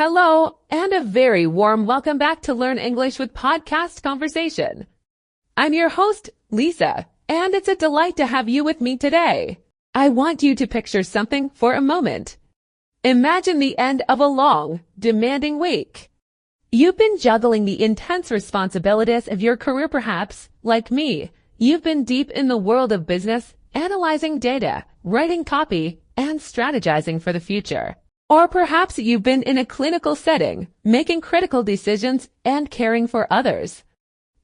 Hello, and a very warm welcome back to Learn English with Podcast Conversation. I'm your host, Lisa, and it's a delight to have you with me today. I want you to picture something for a moment. Imagine the end of a long, demanding week. You've been juggling the intense responsibilities of your career perhaps, like me. You've been deep in the world of business, analyzing data, writing copy, and strategizing for the future. Or perhaps you've been in a clinical setting, making critical decisions and caring for others.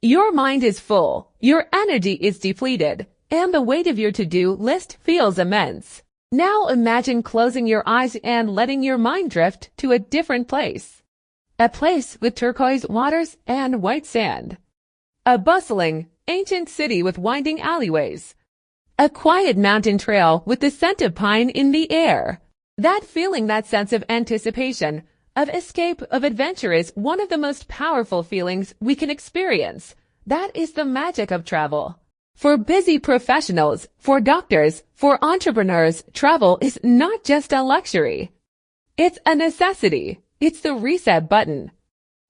Your mind is full, your energy is depleted, and the weight of your to-do list feels immense. Now imagine closing your eyes and letting your mind drift to a different place. A place with turquoise waters and white sand. A bustling, ancient city with winding alleyways. A quiet mountain trail with the scent of pine in the air. That feeling, that sense of anticipation, of escape, of adventure is one of the most powerful feelings we can experience. That is the magic of travel. For busy professionals, for doctors, for entrepreneurs, travel is not just a luxury. It's a necessity. It's the reset button.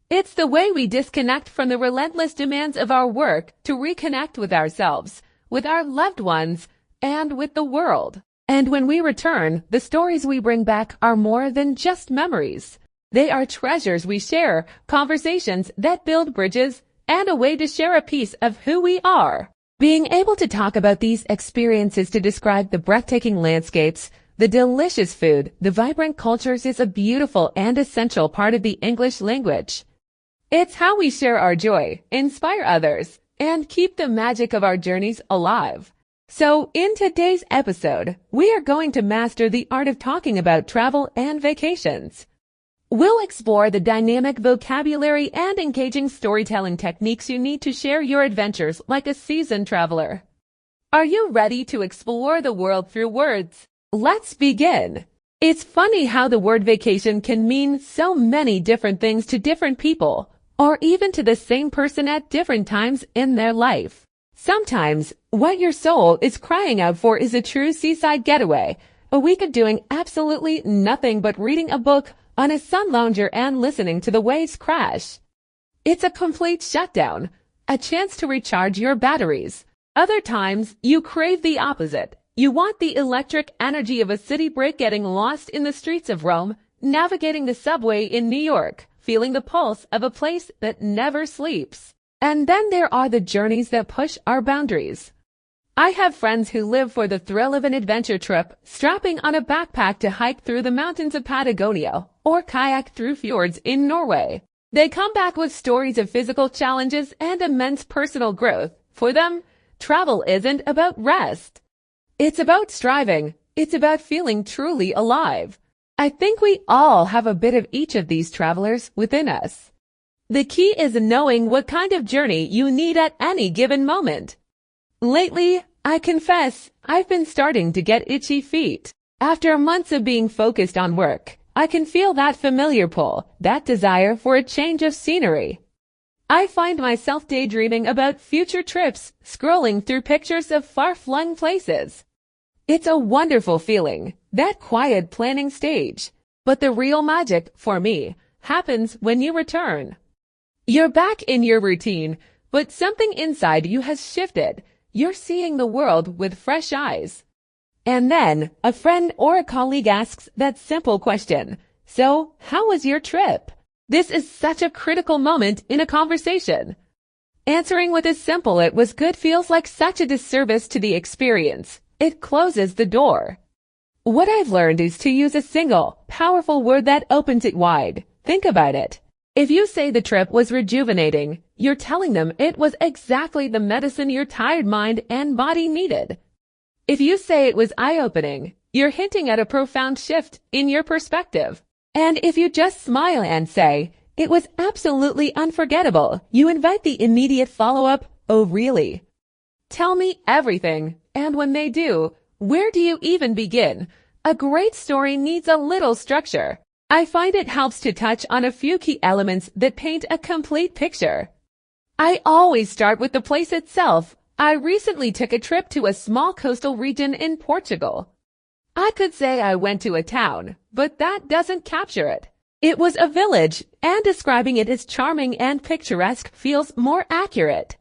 It's the way we disconnect from the relentless demands of our work to reconnect with ourselves, with our loved ones, and with the world. And when we return, the stories we bring back are more than just memories. They are treasures we share, conversations that build bridges, and a way to share a piece of who we are. Being able to talk about these experiences to describe the breathtaking landscapes, the delicious food, the vibrant cultures is a beautiful and essential part of the English language. It's how we share our joy, inspire others, and keep the magic of our journeys alive. So, in today's episode, we are going to master the art of talking about travel and vacations. We'll explore the dynamic vocabulary and engaging storytelling techniques you need to share your adventures like a seasoned traveler. Are you ready to explore the world through words? Let's begin. It's funny how the word vacation can mean so many different things to different people, or even to the same person at different times in their life. Sometimes, what your soul is crying out for is a true seaside getaway, a week of doing absolutely nothing but reading a book on a sun lounger and listening to the waves crash. It's a complete shutdown, a chance to recharge your batteries. Other times, you crave the opposite. You want the electric energy of a city break, getting lost in the streets of Rome, navigating the subway in New York, feeling the pulse of a place that never sleeps. And then there are the journeys that push our boundaries. I have friends who live for the thrill of an adventure trip, strapping on a backpack to hike through the mountains of Patagonia or kayak through fjords in Norway. They come back with stories of physical challenges and immense personal growth. For them, travel isn't about rest. It's about striving. It's about feeling truly alive. I think we all have a bit of each of these travelers within us. The key is knowing what kind of journey you need at any given moment. Lately, I confess, I've been starting to get itchy feet. After months of being focused on work, I can feel that familiar pull, that desire for a change of scenery. I find myself daydreaming about future trips, scrolling through pictures of far-flung places. It's a wonderful feeling, that quiet planning stage. But the real magic, for me, happens when you return. You're back in your routine, but something inside you has shifted. You're seeing the world with fresh eyes. And then, a friend or a colleague asks that simple question. So, how was your trip? This is such a critical moment in a conversation. Answering with a simple "it was good" feels like such a disservice to the experience. It closes the door. What I've learned is to use a single, powerful word that opens it wide. Think about it. If you say the trip was rejuvenating, you're telling them it was exactly the medicine your tired mind and body needed. If you say it was eye-opening, you're hinting at a profound shift in your perspective. And if you just smile and say, it was absolutely unforgettable, you invite the immediate follow-up, "Oh, really? Tell me everything." And when they do, where do you even begin? A great story needs a little structure. I find it helps to touch on a few key elements that paint a complete picture. I always start with the place itself. I recently took a trip to a small coastal region in Portugal. I could say I went to a town, but that doesn't capture it. It was a village, and describing it as charming and picturesque feels more accurate.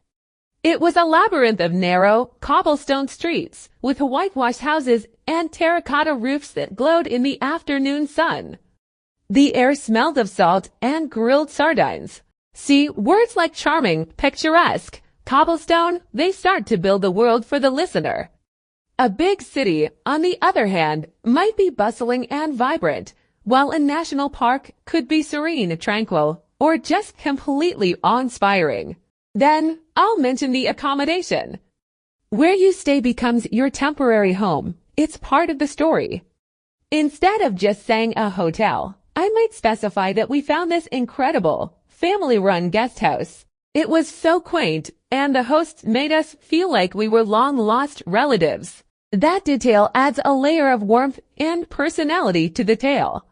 It was a labyrinth of narrow, cobblestone streets, with whitewashed houses and terracotta roofs that glowed in the afternoon sun. The air smelled of salt and grilled sardines. See, words like charming, picturesque, cobblestone, they start to build the world for the listener. A big city, on the other hand, might be bustling and vibrant, while a national park could be serene, tranquil, or just completely awe-inspiring. Then, I'll mention the accommodation. Where you stay becomes your temporary home. It's part of the story. Instead of just saying a hotel, I might specify that we found this incredible, family-run guest house. It was so quaint, and the hosts made us feel like we were long-lost relatives. That detail adds a layer of warmth and personality to the tale.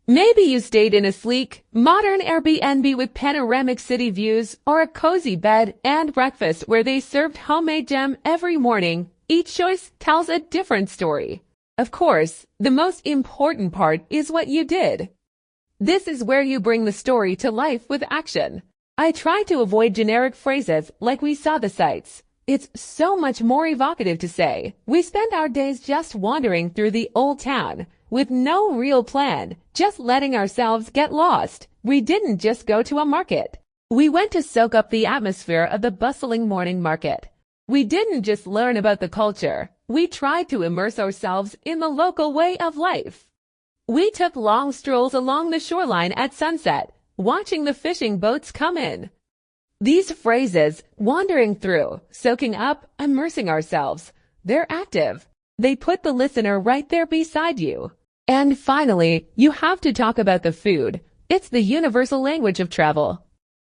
Maybe you stayed in a sleek, modern Airbnb with panoramic city views, or a cozy bed and breakfast where they served homemade jam every morning. Each choice tells a different story. Of course, the most important part is what you did. This is where you bring the story to life with action. I try to avoid generic phrases like "we saw the sights." It's so much more evocative to say, "We spent our days just wandering through the old town," with no real plan, just letting ourselves get lost. We didn't just go to a market. We went to soak up the atmosphere of the bustling morning market. We didn't just learn about the culture. We tried to immerse ourselves in the local way of life. We took long strolls along the shoreline at sunset, watching the fishing boats come in. These phrases, wandering through, soaking up, immersing ourselves, they're active. They put the listener right there beside you. And finally, you have to talk about the food. It's the universal language of travel.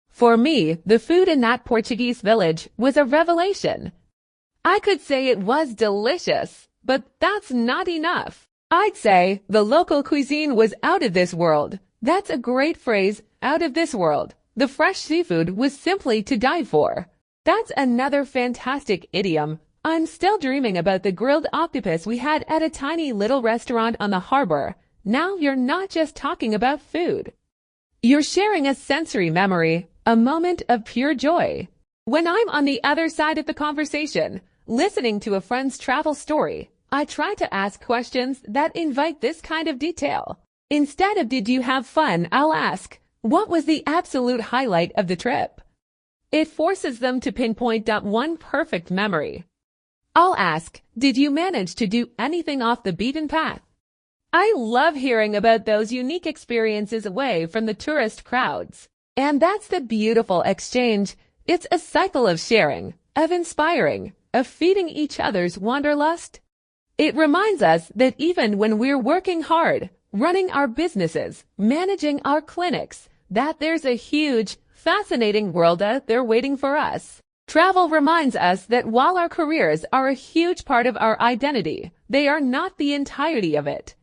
For me, the food in that Portuguese village was a revelation. I could say it was delicious, but that's not enough. I'd say the local cuisine was out of this world. That's a great phrase, out of this world. The fresh seafood was simply to die for. That's another fantastic idiom. I'm still dreaming about the grilled octopus we had at a tiny little restaurant on the harbor. Now you're not just talking about food. You're sharing a sensory memory, a moment of pure joy. When I'm on the other side of the conversation, listening to a friend's travel story, I try to ask questions that invite this kind of detail. Instead of "did you have fun?" I'll ask, "what was the absolute highlight of the trip?" It forces them to pinpoint that one perfect memory. I'll ask, "did you manage to do anything off the beaten path?" I love hearing about those unique experiences away from the tourist crowds. And that's the beautiful exchange. It's a cycle of sharing, of inspiring, of feeding each other's wanderlust. It reminds us that even when we're working hard, running our businesses, managing our clinics, that there's a huge, fascinating world out there waiting for us. Travel reminds us that while our careers are a huge part of our identity, they are not the entirety of it.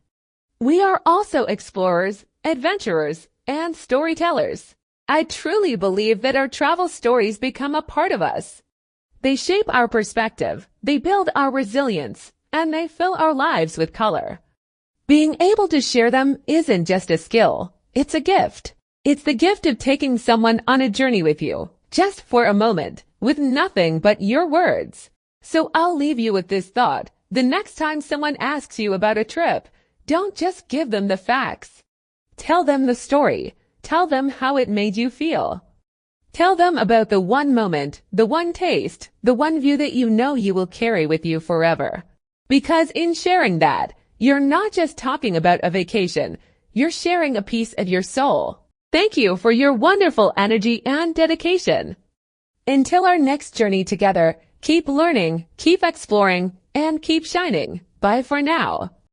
We are also explorers, adventurers, and storytellers. I truly believe that our travel stories become a part of us. They shape our perspective, they build our resilience, and they fill our lives with color. Being able to share them isn't just a skill, it's a gift. It's the gift of taking someone on a journey with you, just for a moment, with nothing but your words. So I'll leave you with this thought. The next time someone asks you about a trip, don't just give them the facts. Tell them the story. Tell them how it made you feel. Tell them about the one moment, the one taste, the one view that you know you will carry with you forever. Because in sharing that, you're not just talking about a vacation, you're sharing a piece of your soul. Thank you for your wonderful energy and dedication. Until our next journey together, keep learning, keep exploring, and keep shining. Bye for now.